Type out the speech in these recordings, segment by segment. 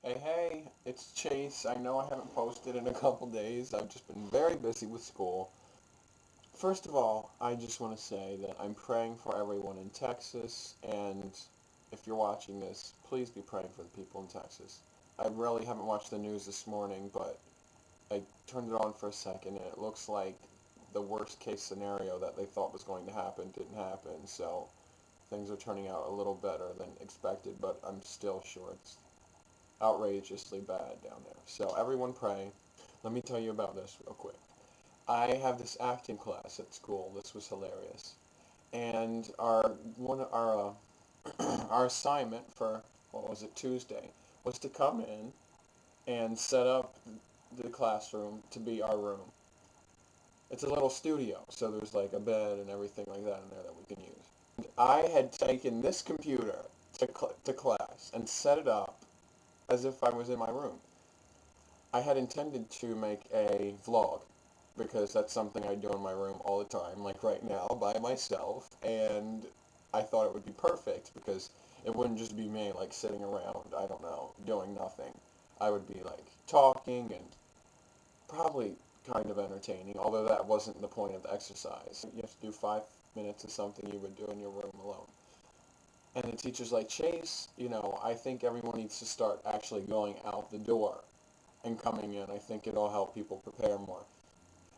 Hey, it's Chase. I know I haven't posted in a couple days. I've just been very busy with school. First of all, I just want to say that I'm praying for everyone in Texas, and if you're watching this, please be praying for the people in Texas. I really haven't watched the news this morning, but I turned it on for a second, and it looks like the worst case scenario that they thought was going to happen didn't happen, so things are turning out a little better than expected, but I'm still sure it's outrageously bad down there. So everyone pray. Let me tell you about this real quick. I have this acting class at school. This was hilarious. And our assignment for what was it, Tuesday, was to come in and set up the classroom to be our room. It's a little studio, so there's like a bed and everything like that in there that we can use. I had taken this computer to class and set it up as if I was in my room. I had intended to make a vlog because that's something I do in my room all the time, like right now by myself, and I thought it would be perfect because it wouldn't just be me like sitting around, I don't know, doing nothing. I would be like talking and probably kind of entertaining, although that wasn't the point of the exercise. You have to do 5 minutes of something you would do in your room alone. And the teacher's like, Chase, I think everyone needs to start actually going out the door and coming in. I think it'll help people prepare more.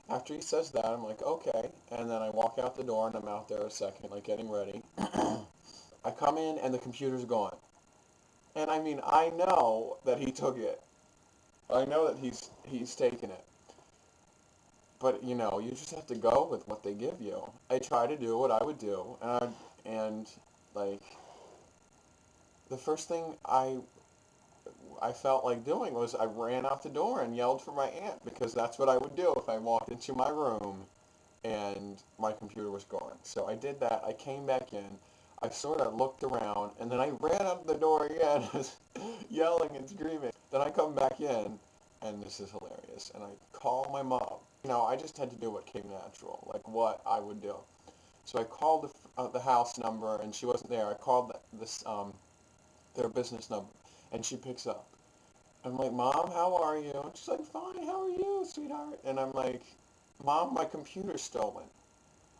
After he says that, I'm like, okay. And then I walk out the door and I'm out there a second, like getting ready. I come in and the computer's gone. And I mean, I know that he took it. I know that he's taken it. But you just have to go with what they give you. I try to do what I would do, and like the first thing I felt like doing was I ran out the door and yelled for my aunt because that's what I would do if I walked into my room and my computer was gone. So I did that. I came back in. I sort of looked around and then I ran out the door again, yelling and screaming. Then I come back in and this is hilarious. And I call my mom. I just had to do what came natural, like what I would do. So I called the house number and she wasn't there. I called their business number and she picks up. I'm like, Mom, how are you? And she's like, fine, how are you, sweetheart? And I'm like, Mom, my computer's stolen.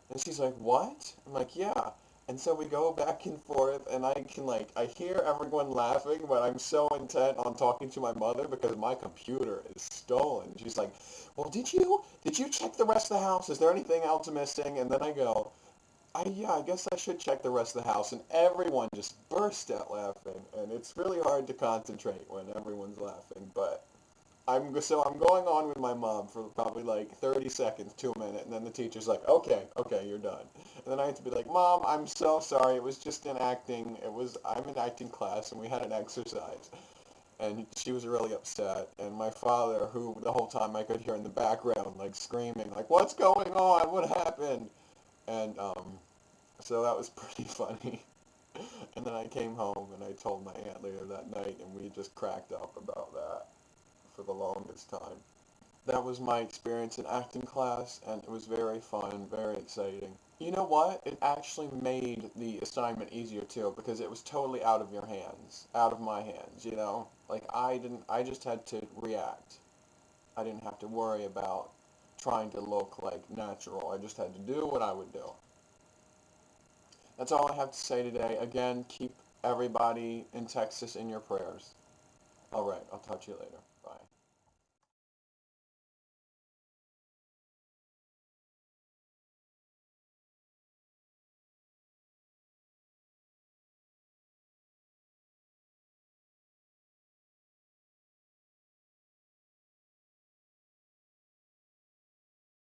And she's like, what? I'm like, yeah. And so we go back and forth, and I hear everyone laughing, but I'm so intent on talking to my mother because my computer is stolen. She's like, well, did you check the rest of the house? Is there anything else missing? And then I go, yeah, I guess I should check the rest of the house. And everyone just burst out laughing. And it's really hard to concentrate when everyone's laughing. But I'm going on with my mom for probably like 30 seconds to a minute. And then the teacher's like, okay, you're done. And then I have to be like, Mom, I'm so sorry. It was just an acting. I'm in acting class and we had an exercise. And she was really upset. And my father, who the whole time I could hear in the background, like screaming, like, what's going on? What happened? And so that was pretty funny. And then I came home and I told my aunt later that night, and we just cracked up about that for the longest time. That was my experience in acting class, and it was very fun, very exciting. You know what? It actually made the assignment easier too, because it was totally out of your hands, out of my hands. Like I just had to react. I didn't have to worry about trying to look like natural. I just had to do what I would do. That's all I have to say today. Again, keep everybody in Texas in your prayers. All right, I'll talk to you later.